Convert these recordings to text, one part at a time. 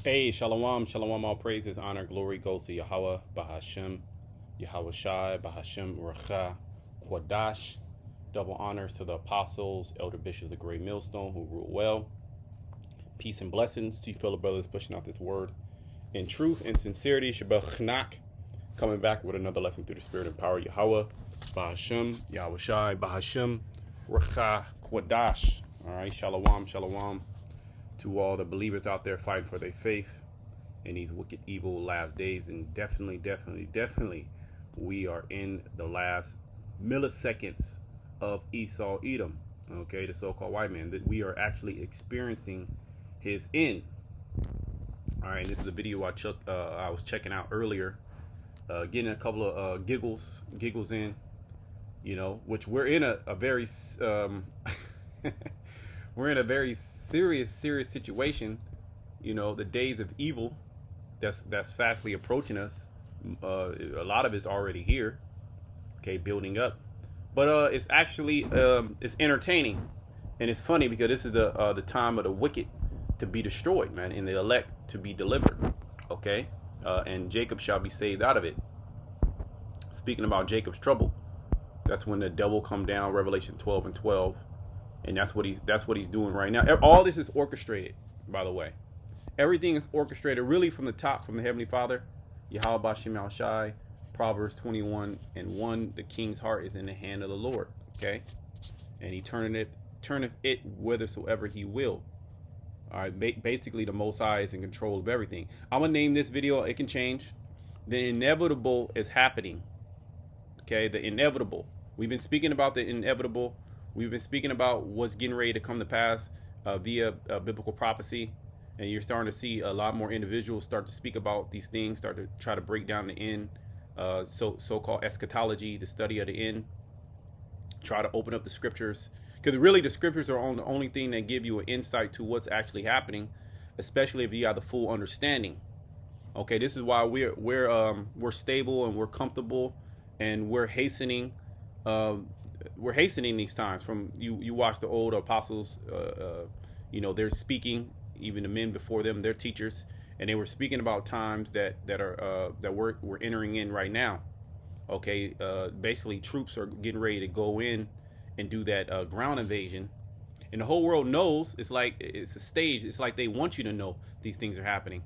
Hey, shalom, shalom, all praises, honor, glory goes to Yahweh, Bahashem, Yahweh Shai, Bahashem, Racha, Quadash. Double honors to the apostles, elder bishops of the Great Millstone who rule well. Peace and blessings to you fellow brothers pushing out this word in truth and sincerity. Shabbat Chnak, coming back with another lesson through the spirit and power. Yahweh, Bahashem, Yahweh Shai, Bahashem, Racha, Quadash. All right, shalom, shalom to all the believers out there fighting for their faith in these wicked, evil last days. And definitely, we are in the last milliseconds of Esau Edom, okay, the so-called white man, that we are actually experiencing his end. All right, and this is a video I was checking out earlier, getting a couple of giggles in, you know, which we're in a very we're in a very serious situation. You know, the days of evil that's fastly approaching us. A lot of it's already here, okay, building up. But it's actually it's entertaining and it's funny because this is the time of the wicked to be destroyed, man, and the elect to be delivered, okay, and Jacob shall be saved out of it. Speaking about Jacob's trouble, that's when the devil come down, Revelation 12:12. And that's what he's doing right now. All this is orchestrated, by the way. Everything is orchestrated really from the top, from the Heavenly Father. Yahweh Bashem Shai, Proverbs 21:1. The king's heart is in the hand of the Lord. Okay, and he turneth it whithersoever he will. All right, basically the Most High is in control of everything. I'm gonna name this video. It can change. The inevitable is happening. Okay, the inevitable. We've been speaking about the inevitable. We've been speaking about what's getting ready to come to pass via biblical prophecy, and you're starting to see a lot more individuals start to speak about these things, start to try to break down the end, so-called eschatology, the study of the end, try to open up the scriptures, because really the scriptures are the only thing that give you an insight to what's actually happening, especially if you have the full understanding. Okay, this is why we're stable and we're comfortable and we're hastening. We're hastening these times. From you watch the old apostles, you know, they're speaking, even the men before them, they're teachers, and they were speaking about times that we're entering in right now. Okay, basically troops are getting ready to go in and do that ground invasion, and the whole world knows. It's like it's a stage. It's like they want you to know these things are happening,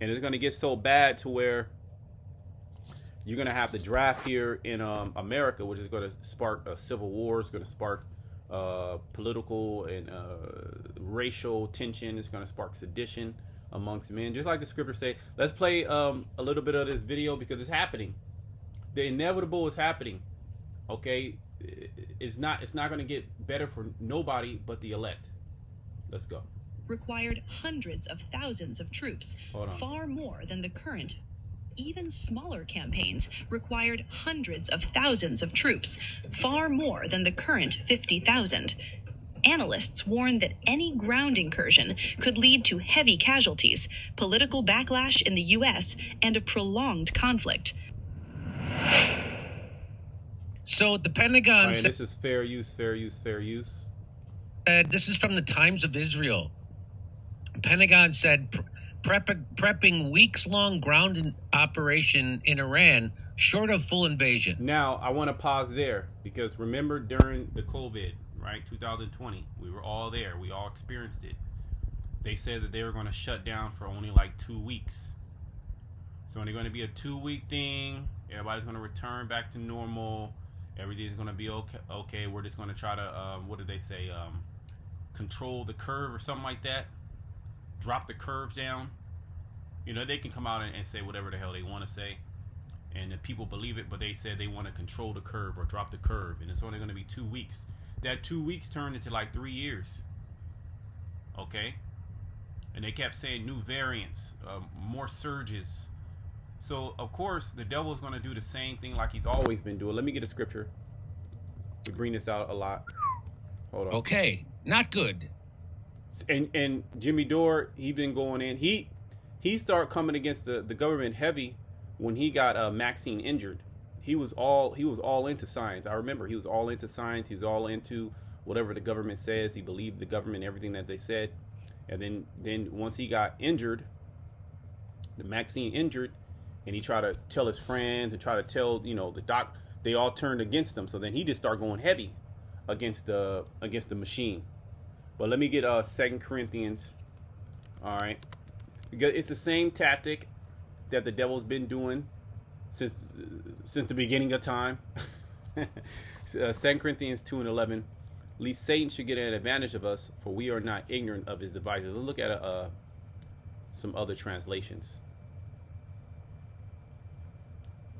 and it's going to get so bad to where you're going to have the draft here in America, which is going to spark a civil war. It's going to spark political and racial tension. It's going to spark sedition amongst men. Just like the scriptures say, let's play a little bit of this video because it's happening. The inevitable is happening. Okay? It's not going to get better for nobody but the elect. Let's go. Required hundreds of thousands of troops, far more than the current. Even smaller campaigns required hundreds of thousands of troops, far more than the current 50,000. Analysts warn that any ground incursion could lead to heavy casualties, political backlash in the U.S., and a prolonged conflict. So the Pentagon said, this is fair use. This is from the Times of Israel. Pentagon said prepping weeks-long ground operation in Iran, short of full invasion. Now, I want to pause there because remember during the COVID, right, 2020, we were all there. We all experienced it. They said that they were going to shut down for only like 2 weeks. So it's going to be a 2-week thing. Everybody's going to return back to normal. Everything's going to be okay. Okay, we're just going to try to, what did they say, control the curve or something like that. Drop the curve down. You know, they can come out and say whatever the hell they want to say, and the people believe it, but they said they want to control the curve or drop the curve, and it's only going to be 2 weeks. That 2 weeks turned into like 3 years. Okay? And they kept saying new variants, more surges. So, of course, the devil is going to do the same thing like he's always been doing. Let me get a scripture. We bring this out a lot. Hold on. Okay, not good. And Jimmy Dore, he been going in. He started coming against the government heavy when he got Maxine injured. He was all into science. I remember he was all into science. He was all into whatever the government says. He believed the government, everything that they said. And then once he got injured, the Maxine injured, and he tried to tell his friends and try to tell, the doc. They all turned against him. So then he just started going heavy against the machine. But let me get 2 Corinthians. All right, because it's the same tactic that the devil's been doing since the beginning of time. 2 Corinthians 2:11. Least Satan should get an advantage of us, for we are not ignorant of his devices. Let's look at some other translations.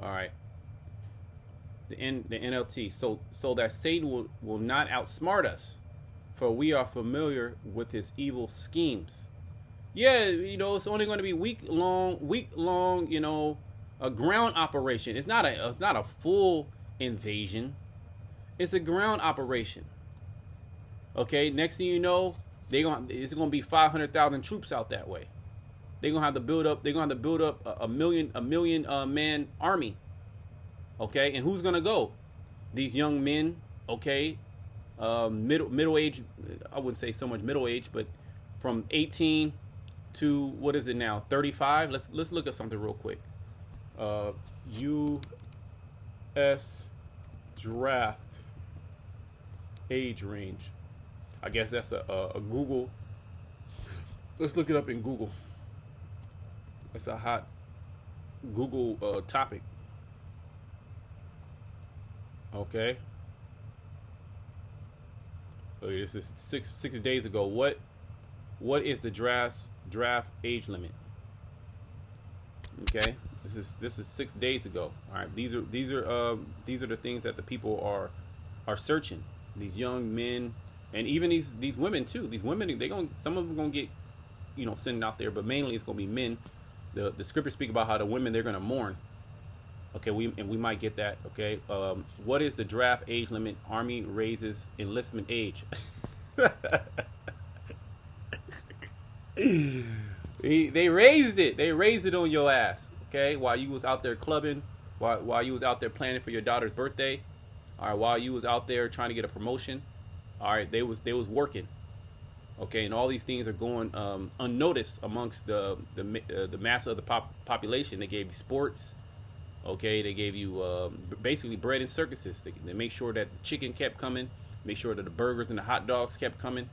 All right. The NLT. So that Satan will not outsmart us, for we are familiar with his evil schemes. Yeah, it's only going to be week long, a ground operation. It's not a full invasion. It's a ground operation. Okay, next thing you know, it's going to be 500,000 troops out that way. They're going to have to build up. They're going to build up a million man army. Okay, and who's going to go? These young men. Okay, middle age. I wouldn't say so much middle age, but from 18 to what is it now? 35. Let's look at something real quick. U.S. draft age range. I guess that's a Google. Let's look it up in Google. That's a hot Google topic. Okay. Okay, this is six days ago. What is the draft age limit? Okay, this is 6 days ago. All right, these are the things that the people are searching. These young men, and even these women too. These women, some of them gonna get sent out there, but mainly it's gonna be men. The scriptures speak about how the women, they're gonna mourn. Okay, we might get that. Okay, what is the draft age limit? Army raises enlistment age. They raised it. They raised it on your ass. Okay, while you was out there clubbing, while you was out there planning for your daughter's birthday, all right, while you was out there trying to get a promotion, all right, they was working. Okay, and all these things are going unnoticed amongst the mass of the population. They gave you sports. Okay, they gave you basically bread and circuses. They make sure that the chicken kept coming, make sure that the burgers and the hot dogs kept coming.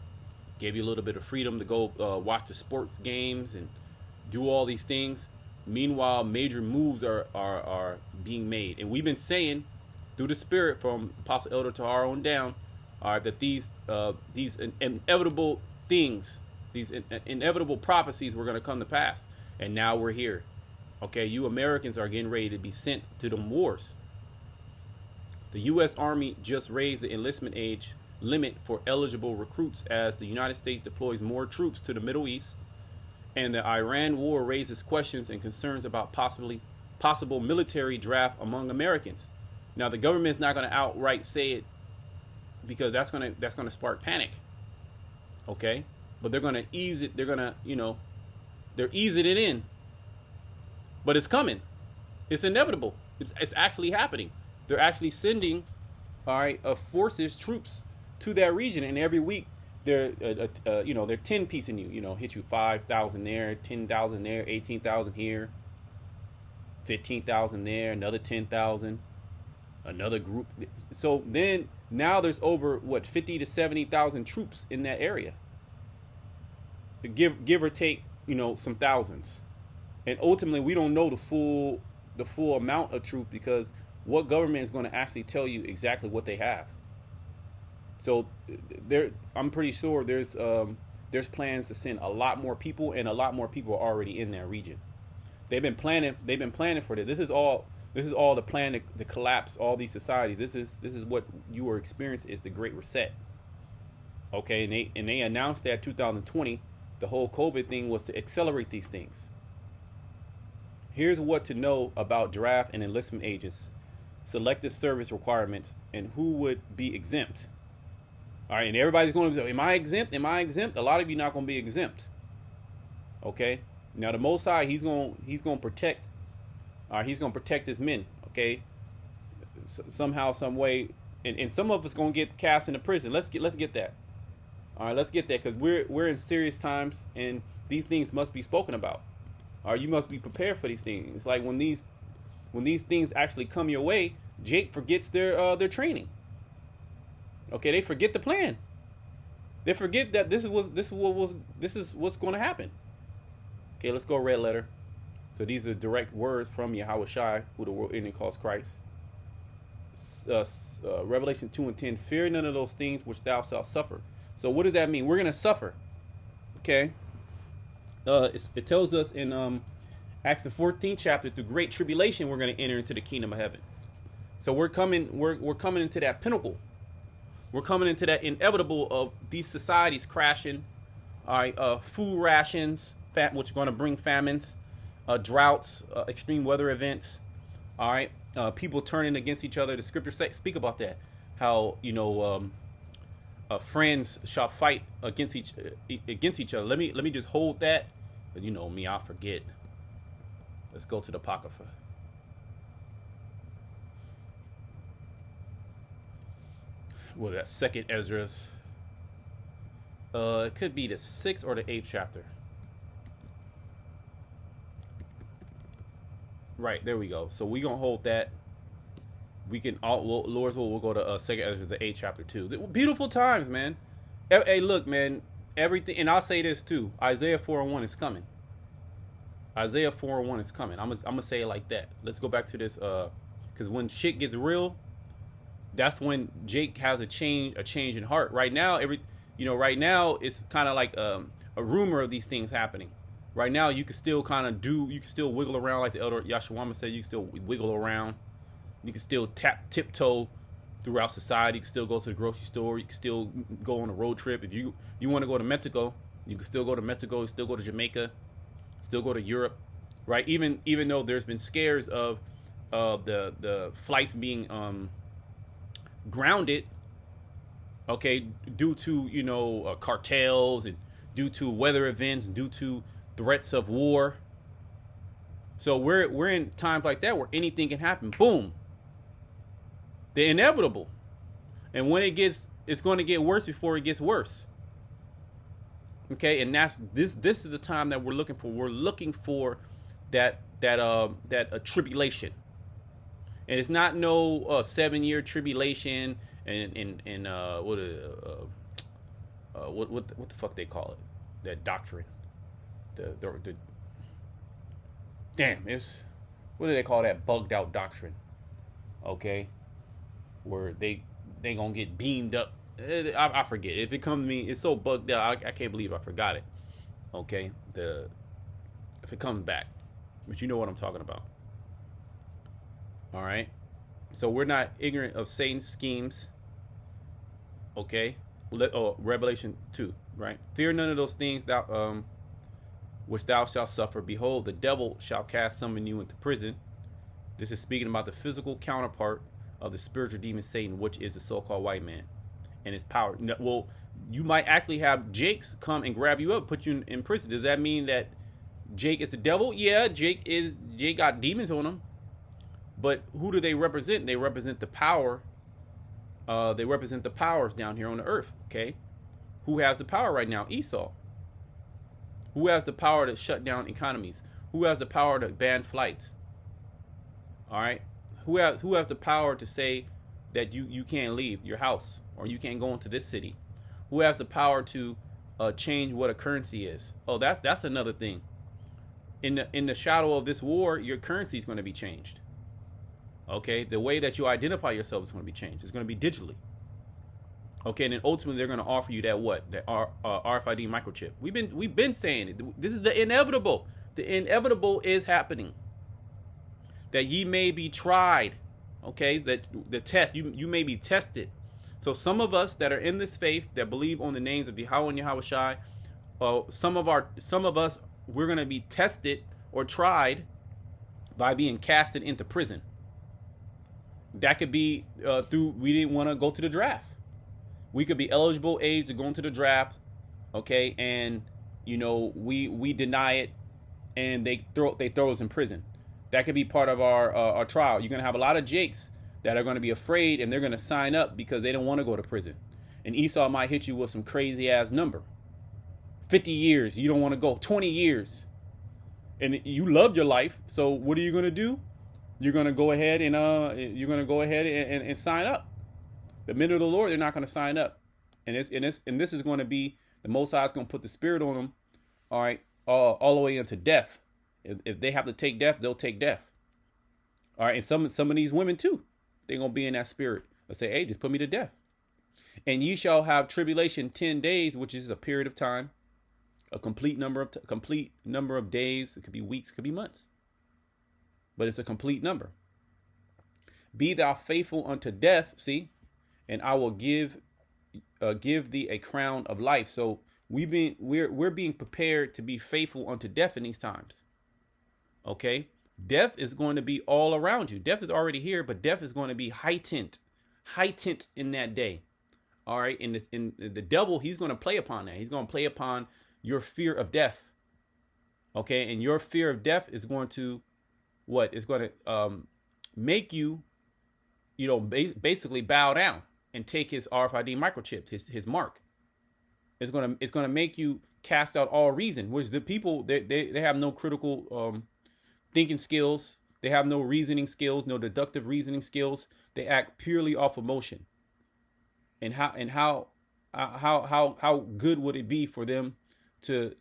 Gave you a little bit of freedom to go watch the sports games and do all these things. Meanwhile, major moves are being made, and we've been saying through the Spirit from Apostle Elder Tahar on down, that these inevitable things, these inevitable prophecies were going to come to pass, and now we're here. Okay, you Americans are getting ready to be sent to them wars. The U.S. Army just raised the enlistment age limit for eligible recruits as the United States deploys more troops to the Middle East, and the Iran war raises questions and concerns about possible military draft among Americans. Now, the government's not going to outright say it because that's going to spark panic. Okay, but they're going to ease it. They're going to they're easing it in. But it's coming. It's inevitable. It's actually happening. They're actually sending, forces, troops to that region, and every week they're 10 piecing you. Hit you 5,000 there, 10,000 there, 18,000 here, 15,000 there, another 10,000, another group. So then now there's over 50 to 70,000 troops in that area. Give or take, some thousands. And ultimately, we don't know the full amount of truth, because what government is going to actually tell you exactly what they have? So I'm pretty sure there's plans to send a lot more people, and a lot more people are already in that region. They've been planning for this. This is all the plan to collapse all these societies. This is what you are experiencing, is the Great Reset. Okay, and they announced that 2020, the whole COVID thing was to accelerate these things. Here's what to know about draft and enlistment ages, selective service requirements, and who would be exempt. All right, and everybody's going to say, am I exempt? Am I exempt? A lot of you not going to be exempt. Okay? Now the Most High, he's going to protect. He's going to protect his men. Okay? Somehow, some way, and some of us going to get cast into prison. Let's get that. All right, let's get that, because we're in serious times, and these things must be spoken about. Or you must be prepared for these things. It's like when these things actually come your way, Jake forgets their training. Okay, they forget the plan. They forget that this is what's going to happen. Okay, let's go red letter. So these are direct words from Yahweh Shai, who the world ending calls Christ. Revelation 2:10. Fear none of those things which thou shalt suffer. So what does that mean? We're gonna suffer. Okay. It tells us in Acts the 14th chapter, through great tribulation, we're gonna enter into the kingdom of heaven. So we're coming into that pinnacle. We're coming into that inevitable of these societies crashing. All right, food rations, which are going to bring famines, droughts, extreme weather events. All right, people turning against each other. The scriptures speak about that. How friends shall fight against each other. Let me just hold that. But you know me, I'll forget. Let's go to the Apocrypha. Well, that's second Ezra's. It could be the 6th or the 8th chapter. Right, there we go. So we gonna hold that. We can Lord's will, we'll go to second Ezra, the 8th chapter too. Beautiful times, man. Hey, look, man. Everything, and I'll say this too. Isaiah 4:1 is coming. Isaiah 4:1 is coming. I'm gonna say it like that. Let's go back to this, because when shit gets real, that's when Jake has a change in heart. Right now, right now it's kind of like a rumor of these things happening. Right now, you can still wiggle around like the elder Yashawama said. You can still wiggle around. You can still tiptoe throughout society. You can still go to the grocery store. You can still go on a road trip. If you want to go to Mexico, you can still go to Mexico. Still go to Jamaica. Still go to Europe, right? Even though there's been scares of the flights being grounded, okay, due to cartels and due to weather events, due to threats of war. So we're in times like that where anything can happen. Boom. The inevitable. And when it's going to get worse before it gets worse. Okay, and that's this is the time that we're looking for. We're looking for that tribulation. And it's not no 7-year tribulation and what the fuck they call it? That doctrine. The damn, it's what do they call that? Bugged out doctrine. Okay, where they gonna get beamed up. I forget. If it comes to me, it's so bugged out. I can't believe I forgot it. Okay, if it comes back, but you know what I'm talking about. All right, so we're not ignorant of Satan's schemes. Okay, Revelation 2, right? Fear none of those things which thou shalt suffer. Behold, the devil shall cast some of you into prison. This is speaking about the physical counterpart of the spiritual demon Satan, which is the so-called white man and his power. Well, you might actually have Jake's come and grab you up, put you in prison. Does that mean that Jake is the devil? Yeah, Jake got demons on him. But who do they represent? They represent the power. They represent the powers down here on the earth. Okay, who has the power right now? Esau. Who has the power to shut down economies? Who has the power to ban flights? All right, who has the power to say that you can't leave your house or you can't go into this city? Who has the power to change what a currency is? Oh, that's another thing. In the shadow of this war, your currency is going to be changed. Okay, the way that you identify yourself is going to be changed. It's going to be digitally. Okay, and then ultimately they're going to offer you that RFID microchip. We've been saying it. This is the inevitable. The inevitable is happening. That ye may be tried. Okay, that the test you may be tested. So some of us that are in this faith that believe on the names of Yahweh and Yahweh Shai, some of us we're going to be tested or tried by being casted into prison. That could be through we didn't want to go to the draft. We could be eligible age to go into the draft, okay, and we deny it, and they throw us in prison. That could be part of our trial. You're gonna have a lot of Jakes that are gonna be afraid, and they're gonna sign up because they don't want to go to prison. And Esau might hit you with some crazy ass number. 50 years, you don't want to go. 20 years. And you loved your life. So what are you going to do? You're going to go ahead and sign up. The men of the Lord, they're not going to sign up. And this is going to be, the Most High is going to put the spirit on them, all right, all the way into death. If they have to take death, they'll take death. All right, and some of these women too, they're going to be in that spirit. They'll say, hey, just put me to death. And ye shall have tribulation 10 days, which is a period of time, a complete number of days. It could be weeks, it could be months, but it's a complete number. Be thou faithful unto death, see, and I will give thee a crown of life. So we're being prepared to be faithful unto death in these times. Okay, death is going to be all around you. Death is already here, but death is going to be heightened in that day. All right, and the devil, he's going to play upon that. He's going to play upon your fear of death. Okay, and your fear of death is going to what? It's going to make you, basically bow down and take his RFID microchip, his mark. It's going to make you cast out all reason, which the people they have no critical thinking skills. They have no reasoning skills, no deductive reasoning skills. They act purely off emotion. And how good would it be for them to,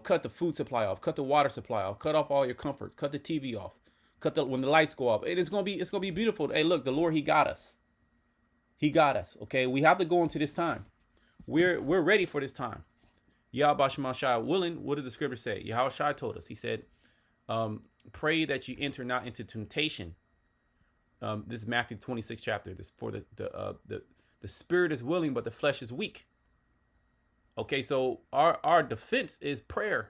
cut the food supply off, cut the water supply off, cut off all your comforts, cut the TV off, when the lights go off. It's gonna be beautiful. Hey, look, the Lord, He got us. He got us. Okay, we have to go into this time. We're ready for this time. Yahweh Shai willing. What did the scripture say? Yahweh Shai told us. He said, "Pray that you enter not into temptation." This is Matthew 26 chapter. This for the spirit is willing, but the flesh is weak. Okay, so our defense is prayer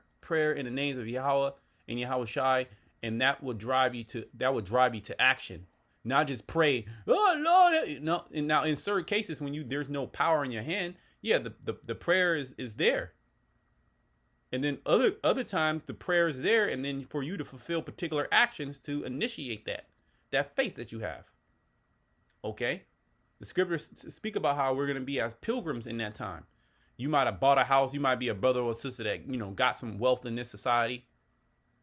in the names of Yahweh and Yahweh Shai, and that will drive you to action, not just pray. Oh Lord, no. And now in certain cases when there's no power in your hand, yeah, the prayer is there, and then other times the prayer is there, and then for you to fulfill particular actions to initiate that faith that you have. Okay. The scriptures speak about how we're going to be as pilgrims in that time. You might have bought a house. You might be a brother or sister that, got some wealth in this society.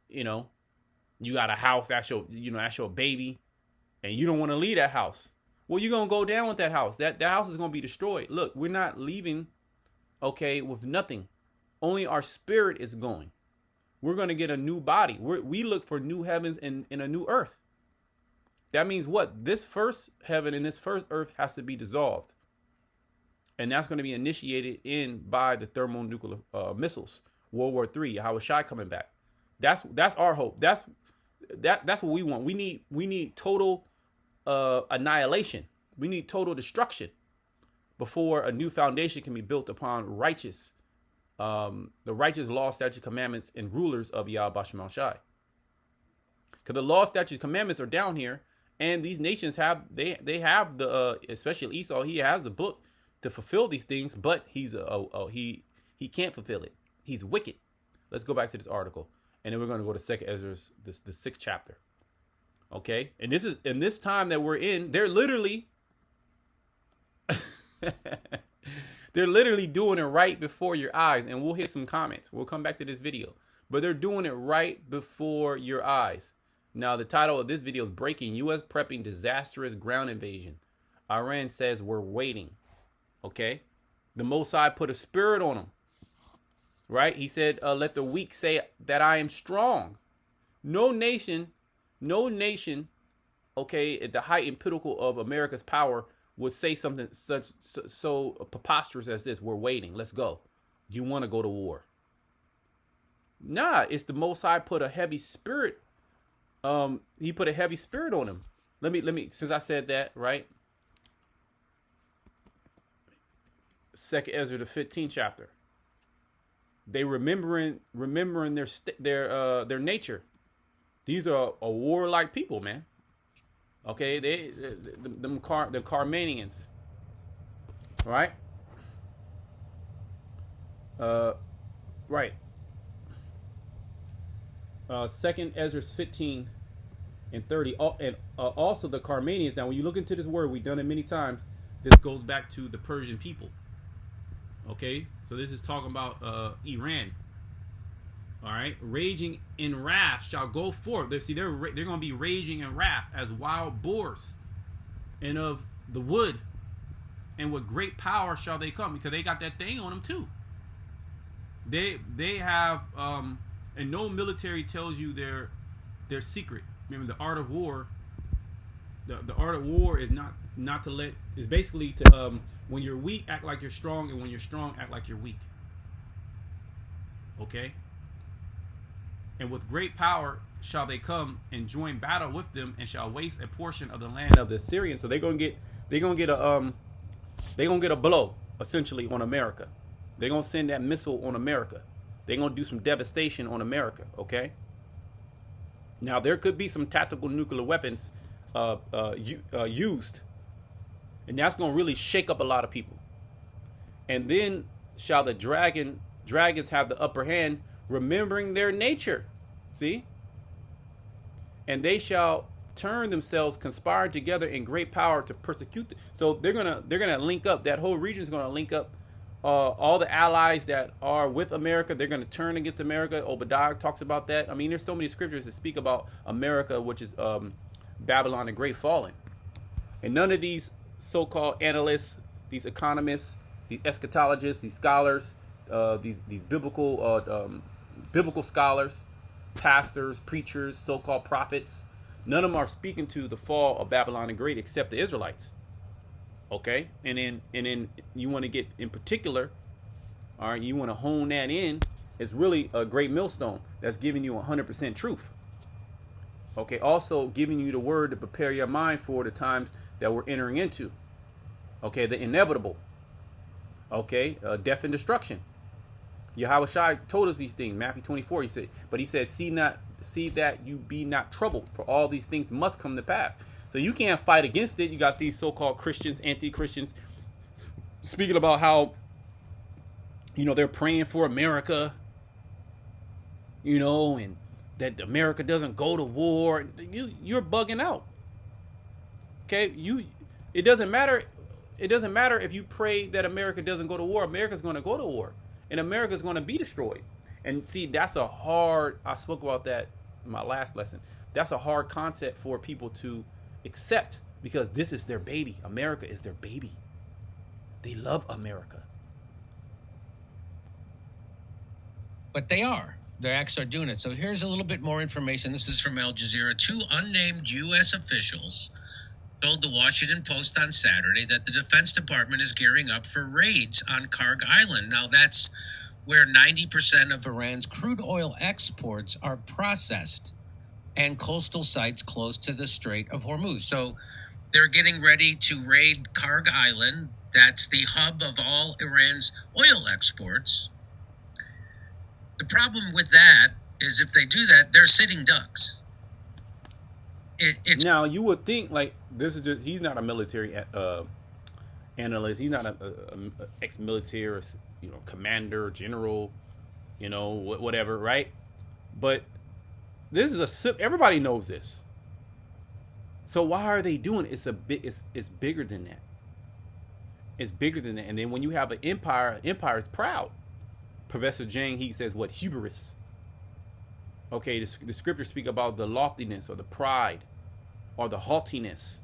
You got a house, that's your baby, and you don't want to leave that house. Well, you're going to go down with that house. That house is going to be destroyed. Look, we're not leaving, okay, with nothing. Only our spirit is going. We're going to get a new body. We look for new heavens and a new earth. That means what? This first heaven and this first earth has to be dissolved. And that's going to be initiated by the thermonuclear missiles. World War III, Yahweh Shai coming back. That's our hope. That's what we want. We need total annihilation. We need total destruction before a new foundation can be built upon righteous, the righteous law, statutes, commandments, and rulers of Yahweh Shai. Because the law, statutes, commandments are down here. And these nations have the especially Esau, he has the book to fulfill these things, but he can't fulfill it. He's wicked. Let's go back to this article, and then we're going to go to 2 Ezra, the 6th chapter. Okay, and this is in this time that we're in. They're literally doing it right before your eyes, and we'll hit some comments. We'll come back to this video, but they're doing it right before your eyes. Now, the title of this video is Breaking U.S. Prepping Disastrous Ground Invasion. Iran says we're waiting. Okay? The Most High put a spirit on them. Right? He said, let the weak say that I am strong. No nation, okay, at the height and pinnacle of America's power would say something so preposterous as this. We're waiting. Let's go. You want to go to war. Nah, it's the Most High put a heavy spirit. He put a heavy spirit on him. Let me, since I said that, right? 2 Ezra, the 15th chapter. They remembering their nature. These are a warlike people, man. Okay, the Carmanians, right? Right. 2 Ezra 15 and 30. And also the Carmanians. Now, when you look into this word, we've done it many times. This goes back to the Persian people. Okay, so this is talking about Iran. All right, raging in wrath shall go forth. They're going to be raging in wrath as wild boars, and of the wood, and with great power shall they come, because they got that thing on them too. They have and no military tells you their secret. Remember, the art of war. The art of war is not to let, is basically to when you're weak, act like you're strong, and when you're strong, act like you're weak. Okay. And with great power shall they come and join battle with them, and shall waste a portion of the land of the Assyrians. So they're gonna get a blow essentially on America. They're gonna send that missile on America. They're gonna do some devastation on America. Okay. Now there could be some tactical nuclear weapons used, and that's gonna really shake up a lot of people. And then shall the dragons have the upper hand, remembering their nature. See? And they shall turn themselves, conspire together in great power to persecute them. So they're gonna link up. That whole region is gonna link up. All the allies that are with America, they're gonna turn against America. Obadiah talks about that. I mean, there's so many scriptures that speak about America, which is Babylon the Great falling. And none of these so-called analysts, these economists, these eschatologists, these scholars, these biblical scholars, pastors, preachers, so-called prophets, none of them are speaking to the fall of Babylon the Great except the Israelites. Okay, and then you want to get in particular, all right, you want to hone that in. It's really a great millstone that's giving you 100% truth. Okay, also giving you the word to prepare your mind for the times that we're entering into. Okay, the inevitable. Okay, death and destruction. Yahushua told us these things. Matthew 24, he said, see that you be not troubled, for all these things must come to pass. So you can't fight against it. You got these so-called Christians, anti-Christians, speaking about how, they're praying for America, and that America doesn't go to war. You're bugging out. Okay, it doesn't matter. It doesn't matter if you pray that America doesn't go to war. America's going to go to war, and America's going to be destroyed. And see, that's I spoke about that in my last lesson. That's a hard concept for people to accept, because this is their baby. America is their baby. They love America. But they actually are doing it. So here's a little bit more information. This is from Al Jazeera. 2 unnamed U.S. officials told the Washington Post on Saturday that the Defense Department is gearing up for raids on Karg Island. Now, that's where 90% of Iran's crude oil exports are processed, and coastal sites close to the Strait of Hormuz. So they're getting ready to raid Karg Island. That's the hub of all Iran's oil exports. The problem with that is if they do that, they're sitting ducks. Now, you would think, like, this is just, he's not a military analyst. He's not a ex-military or, commander, general, whatever, right? But this is everybody knows this. So why are they doing it? It's bigger than that. It's bigger than that. And then when you have an empire is proud. Professor Jang, he says, what? Hubris. Okay, the scriptures speak about the loftiness or the pride or the haughtiness,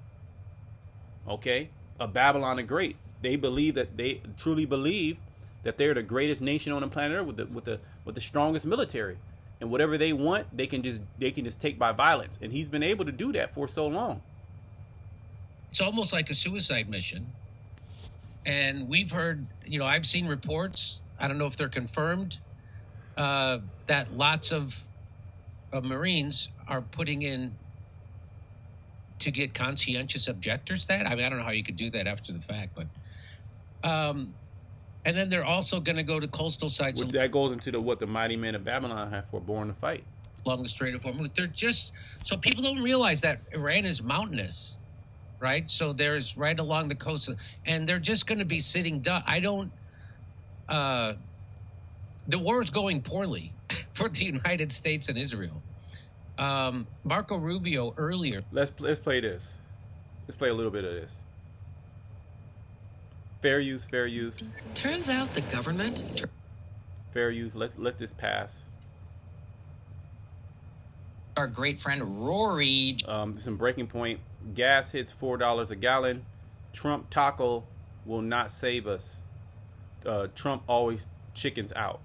okay, of Babylon the Great. They truly believe that they're the greatest nation on the planet Earth with the strongest military. And whatever they want, they can just take by violence. And he's been able to do that for so long. It's almost like a suicide mission. And we've heard, I've seen reports, I don't know if they're confirmed, that lots of Marines are putting in to get conscientious objector status. I mean, I don't know how you could do that after the fact, but and then they're also going to go to coastal sites. Which that goes into what the mighty men of Babylon have born to fight along the Strait of Hormuz. They're just so people don't realize that Iran is mountainous, right? So there's right along the coast, and they're just going to be sitting duck. The war is going poorly for the United States and Israel. Marco Rubio earlier. Let's play this. Let's play a little bit of this. Fair use. Turns out the government. Fair use. Let this pass. Our great friend Rory. Some breaking point. Gas hits $4 a gallon. Trump taco will not save us. Trump always chickens out.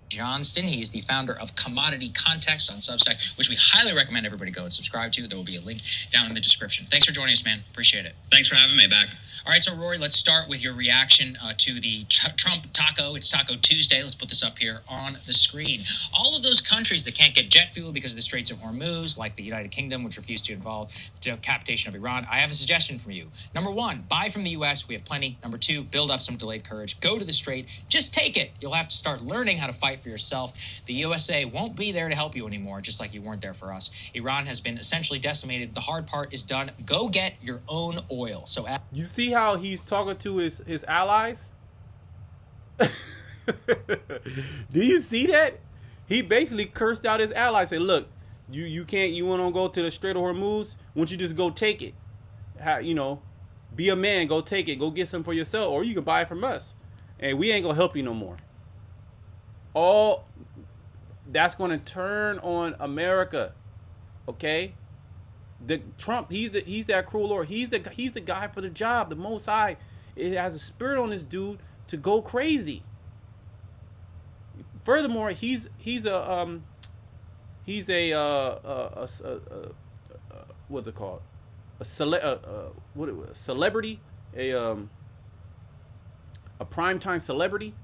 Johnston. He is the founder of Commodity Context on Substack, which we highly recommend everybody go and subscribe to. There will be a link down in the description. Thanks for joining us, man. Appreciate it. Thanks for having me back. All right, so Rory, let's start with your reaction to the Trump taco. It's Taco Tuesday. Let's put this up here on the screen. All of those countries that can't get jet fuel because of the Straits of Hormuz, like the United Kingdom, which refused to involve the decapitation of Iran, I have a suggestion for you. Number one, buy from the U.S. We have plenty. Number two, build up some delayed courage. Go to the Strait. Just take it. You'll have to start learning how to fight for yourself. The USA won't be there to help you anymore, just like you weren't there for us. Iran has been essentially decimated. The hard part is done. Go get your own oil. So you see how he's talking to his allies? Do you see that? He basically cursed out his allies. Said, look, you can't, you want to go to the Strait of Hormuz? Why don't you just go take it? Be a man, go take it. Go get some for yourself, or you can buy it from us. And we ain't going to help you no more. All that's going to turn on America. Okay? The Trump, he's that cruel Lord. He's the guy for the job. The Most High, it has a spirit on this dude to go crazy. Furthermore, he's a what's it called? A celebrity, a primetime celebrity.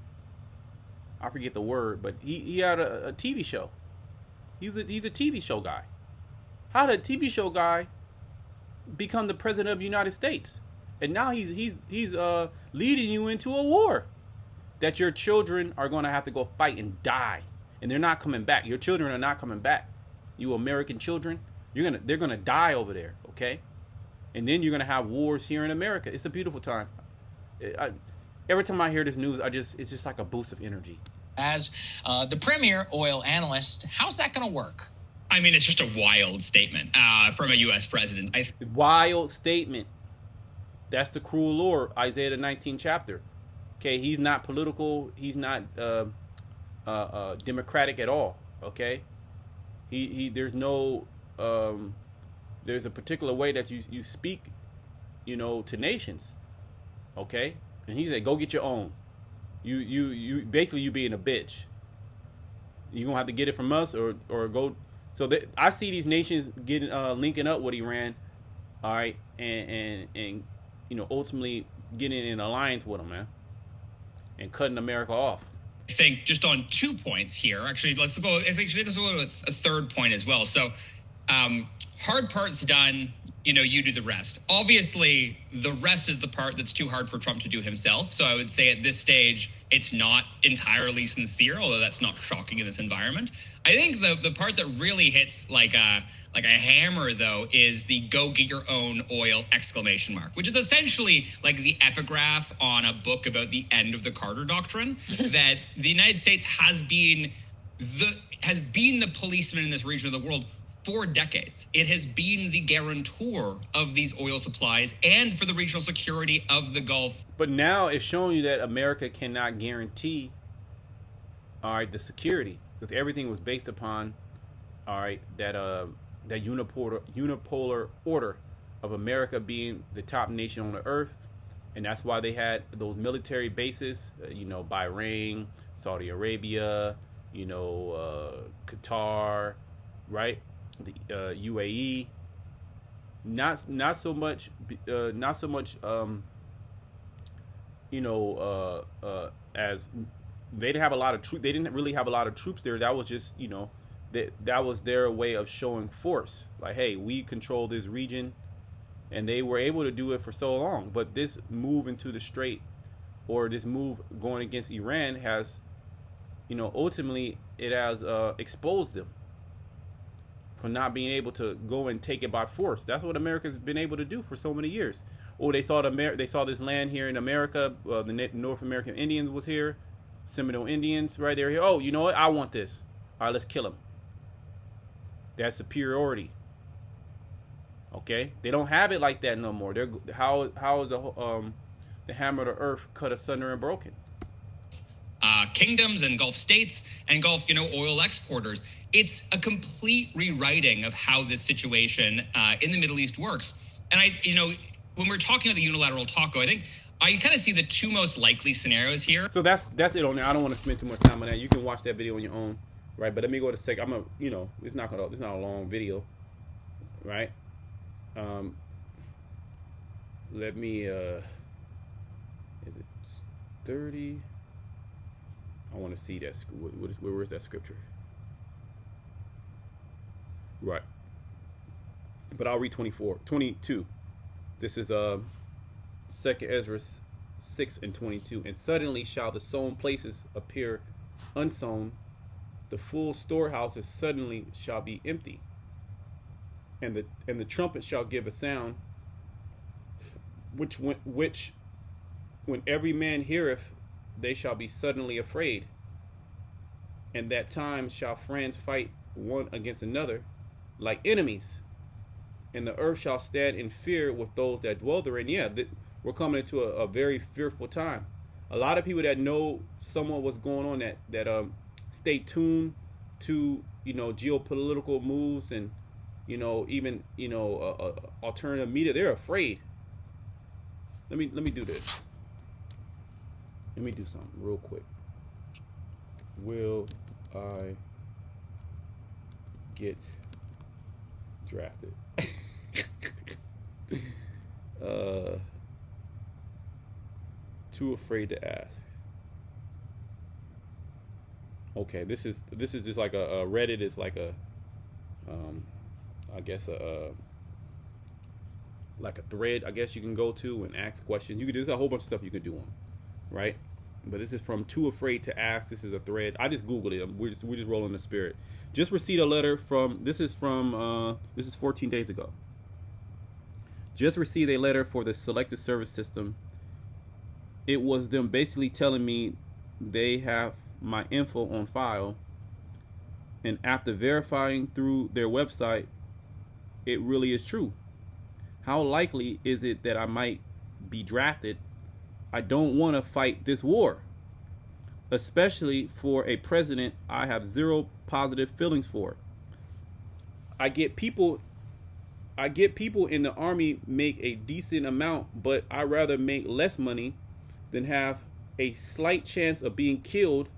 I forget the word, but he had a TV show. He's a TV show guy. How did a TV show guy become the president of the United States? And now he's leading you into a war that your children are going to have to go fight and die, and they're not coming back. Your children are not coming back. You American children, they're gonna die over there, okay? And then you're gonna have wars here in America. It's a beautiful time. Every time I hear this news, it's just like a boost of energy. As the premier oil analyst, how's that going to work? I mean, it's just a wild statement from a U.S. president. Wild statement. That's the cruel Lord, Isaiah the 19th chapter. Okay, he's not political. He's not democratic at all. Okay, there's no there's a particular way that you speak, to nations. Okay. And he said, go get your own. You basically you being a bitch. You're going to have to get it from us or go. So I see these nations getting linking up with Iran, all right, and ultimately getting in alliance with them, man, and cutting America off. I think just on 2 points here. Actually, let's go with a third point as well. So hard part's done. You do the rest. Obviously, the rest is the part that's too hard for Trump to do himself. So I would say at this stage, it's not entirely sincere, although that's not shocking in this environment. I think the part that really hits like a hammer, though, is the "go get your own oil!" ! Which is essentially like the epigraph on a book about the end of the Carter Doctrine. That the United States has been the policeman in this region of the world for decades. It has been the guarantor of these oil supplies and for the regional security of the Gulf. But now it's showing you that America cannot guarantee, all right, the security, because everything was based upon, all right, that unipolar order of America being the top nation on the earth, and that's why they had those military bases, Bahrain, Saudi Arabia, Qatar, right? The UAE, not so much as they didn't have a lot of troops. They didn't really have a lot of troops there. That was just that was their way of showing force. Like, hey, we control this region, and they were able to do it for so long. But this move into the Strait, or this move going against Iran, has, ultimately it has exposed them for not being able to go and take it by force. That's what America's been able to do for so many years. Oh, they saw this land here in America. The North American Indians was here, Seminole Indians, right there. Oh, you know what? I want this. All right, let's kill them. That's superiority. Okay, they don't have it like that no more. How is the hammer of the earth cut asunder and broken? kingdoms and Gulf states and Gulf, oil exporters. It's a complete rewriting of how this situation in the Middle East works. And when we're talking about the unilateral taco, I think I kind of see the two most likely scenarios here. So that's it on there. I don't want to spend too much time on that. You can watch that video on your own, right? But let me go to second. It's not a long video, right? Let me is it 30? I want to see that. Where's that scripture? Right. But I'll read 22. This is 2nd Ezra 6 and 22. And suddenly shall the sown places appear unsown, the full storehouses suddenly shall be empty, and the trumpet shall give a sound, which when every man heareth, they shall be suddenly afraid. And that time shall friends fight one against another, like enemies. And the earth shall stand in fear with those that dwell therein. Yeah, we're coming into a very fearful time. A lot of people that know somewhat what's going on that stay tuned to geopolitical moves and even alternative media, they're afraid. Let me do this. Let me do something real quick. Will I get drafted? Too afraid to ask. Okay, this is just like a Reddit is like a I guess like a thread, I guess you can go to and ask questions. There's a whole bunch of stuff you can do on, right? But this is from Too Afraid to Ask. This is a thread. I just Googled it. We're just rolling the spirit. Just received a letter from, this is 14 days ago. Just received a letter for the selected service system. It was them basically telling me they have my info on file. And after verifying through their website, it really is true. How likely is it that I might be drafted? I don't want to fight this war, especially for a president I have zero positive feelings for. I get people in the army make a decent amount, but I'd rather make less money than have a slight chance of being killed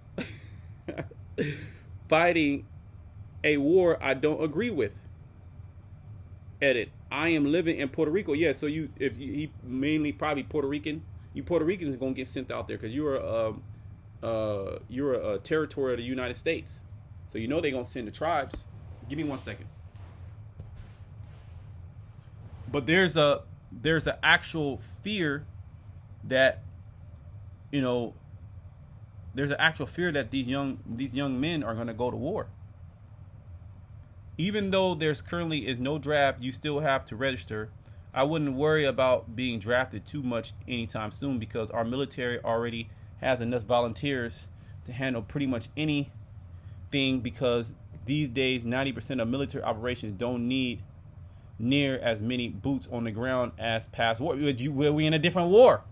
fighting a war I don't agree with. Edit. I am living in Puerto Rico. Yeah, so he mainly probably Puerto Rican. You Puerto Ricans are gonna get sent out there because you're a territory of the United States. So they're gonna send the tribes. Give me 1 second. But there's an actual fear that there's an actual fear that these young men are gonna go to war. Even though there's currently is no draft, you still have to register. I wouldn't worry about being drafted too much anytime soon because our military already has enough volunteers to handle pretty much anything, because these days 90% of military operations don't need near as many boots on the ground as past war. We in a different war.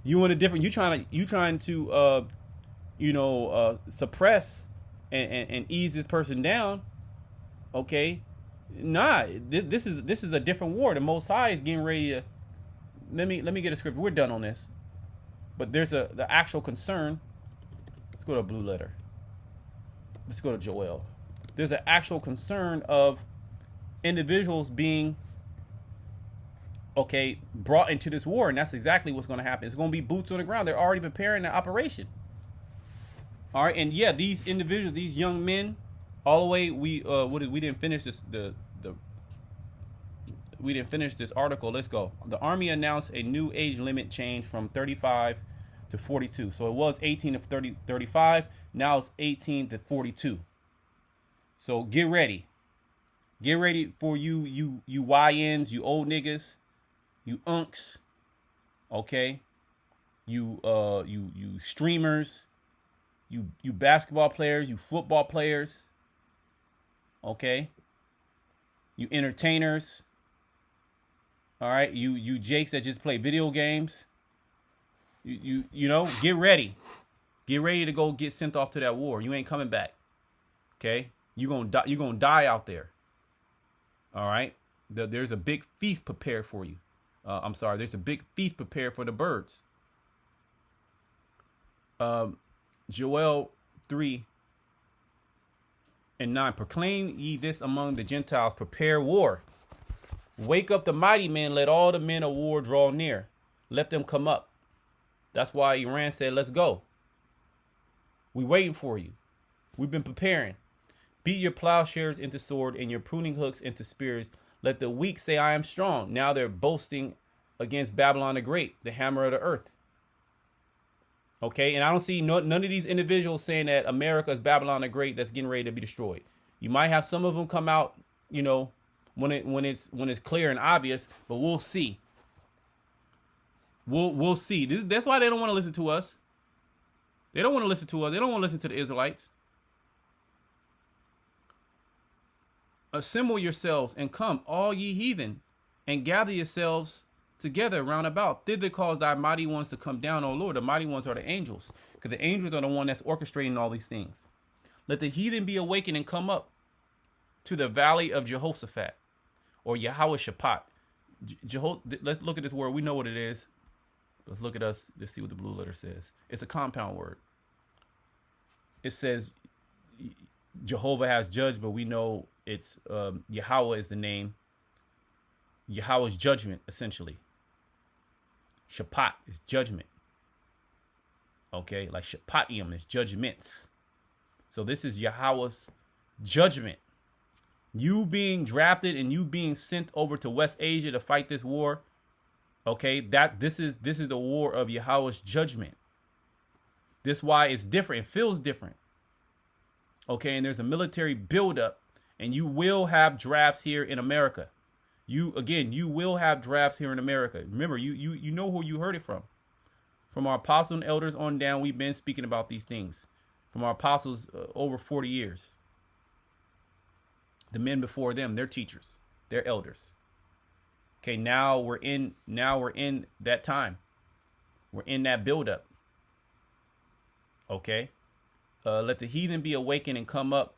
You trying to suppress and ease this person down. Okay, nah. This is a different war. The Most High is getting ready to. Let me get a script. We're done on this, but there's the actual concern. Let's go to Blue Letter. Let's go to Joel. There's an actual concern of individuals being brought into this war, and that's exactly what's going to happen. It's going to be boots on the ground. They're already preparing the operation. All right, and yeah, these individuals, these young men. All the way, we didn't finish this. We didn't finish this article. Let's go. The Army announced a new age limit change from 35 to 42. So it was 18 to 35. Now it's 18 to 42. So get ready. Get ready for you YNs, you old niggas, you unks. Okay, you streamers, you basketball players, you football players. Okay, you entertainers. All right, you jakes that just play video games. You get ready. Get ready to go get sent off to that war. You ain't coming back. Okay? You're gonna die out there. All right? There's a big feast prepared for you. There's a big feast prepared for the birds. Joel 3:9. Proclaim ye this among the Gentiles. Prepare war. Wake up the mighty men. Let all the men of war draw near. Let them come up. That's why Iran said, let's go. We waiting for you. We've been preparing. Beat your plowshares into sword and your pruning hooks into spears. Let the weak say, I am strong. Now they're boasting against Babylon the Great, the hammer of the earth. Okay, and I don't see none of these individuals saying that America is Babylon the Great that's getting ready to be destroyed. You might have some of them come out, you know, when it's clear and obvious, but we'll see. We'll see. That's why they don't want to listen to us. They don't want to listen to us. They don't want to listen to the Israelites. Assemble yourselves and come, all ye heathen, and gather yourselves together round about. Thither cause thy mighty ones to come down, O Lord. The mighty ones are the angels, because the angels are the one that's orchestrating all these things. Let the heathen be awakened and come up to the valley of Jehoshaphat, or Yahweh Shaphat. Let's look at this word. We know what it is. Let's look at us. Let's see what the blue letter says. It's a compound word. It says Jehovah has judged, but we know it's Yahweh is the name. Yahweh's judgment, essentially. Shaphat is judgment. Okay, like Shapatium is judgments. So this is Yahweh's judgment. You being drafted and you being sent over to West Asia to fight this war. Okay, this is the war of Yahweh's judgment. This is why it's different. It feels different. Okay, and there's a military buildup, and you will have drafts here in America. You will have drafts here in America. Remember, you know who you heard it from. From our apostles and elders on down, we've been speaking about these things. From our apostles over 40 years. The men before them, they're teachers, they're elders. Okay, now we're in that time. We're in that buildup. Okay. Let the heathen be awakened and come up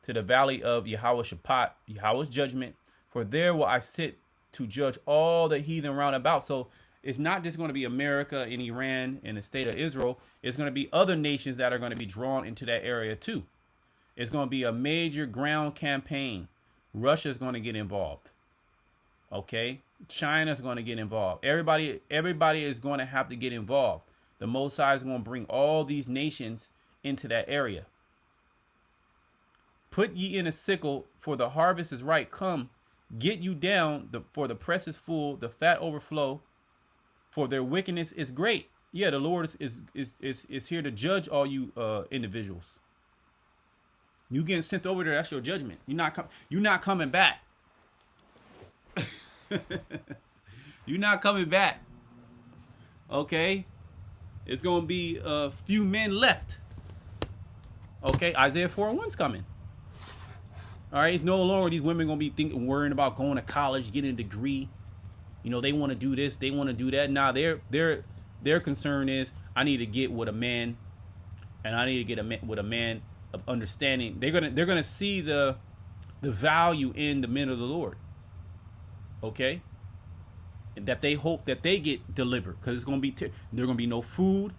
to the valley of Yahweh Shaphat, Yahweh's judgment. For there will I sit to judge all the heathen round about. So it's not just going to be America and Iran and the state of Israel. It's going to be other nations that are going to be drawn into that area too. It's going to be a major ground campaign. Russia's going to get involved. Okay. China's going to get involved. Everybody is going to have to get involved. The Most High is going to bring all these nations into that area. Put ye in a sickle, for the harvest is ripe. Come, get you down, for the press is full, the fat overflow, for their wickedness is great. Yeah, the Lord is here to judge all you individuals. You getting sent over there, that's your judgment. You're not coming back. You're not coming back. Okay? It's going to be a few men left. Okay? Isaiah 4:1's coming. All right? It's no longer these women going to be worrying about going to college, getting a degree. You know, they want to do this, they want to do that. Nah, their concern is, I need to get with a man, and I need to get with a man of understanding. They're gonna see the value in the men of the Lord. Okay, and that they hope that they get delivered, because it's gonna be there's gonna be no food,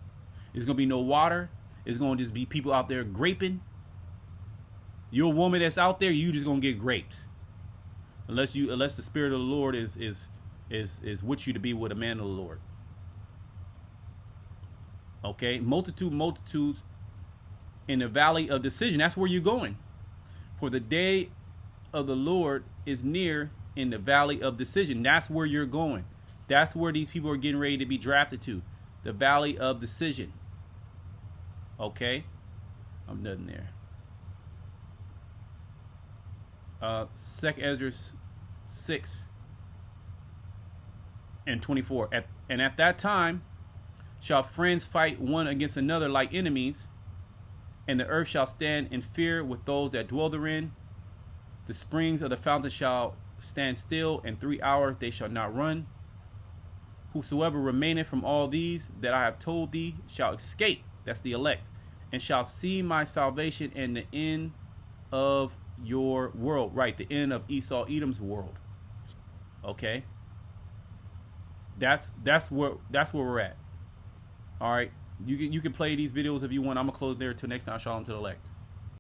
there's gonna be no water, it's gonna just be people out there graping. You're a woman that's out there, you just gonna get graped, unless the Spirit of the Lord is with you to be with a man of the Lord. Okay, multitudes in the valley of decision. That's where you're going. For the day of the Lord is near in the valley of decision. That's where you're going. That's where these people are getting ready to be drafted to. The valley of decision. Okay, I'm done there. 2 Ezra 6:24. At that time shall friends fight one against another like enemies, and the earth shall stand in fear with those that dwell therein. The springs of the fountain shall stand still, and 3 hours they shall not run. Whosoever remaineth from all these that I have told thee shall escape. That's the elect. And shall see my salvation and the end of your world. Right, the end of Esau, Edom's world. Okay. That's where we're at. All right. You can play these videos if you want. I'm gonna close there till next time. Shalom to the elect.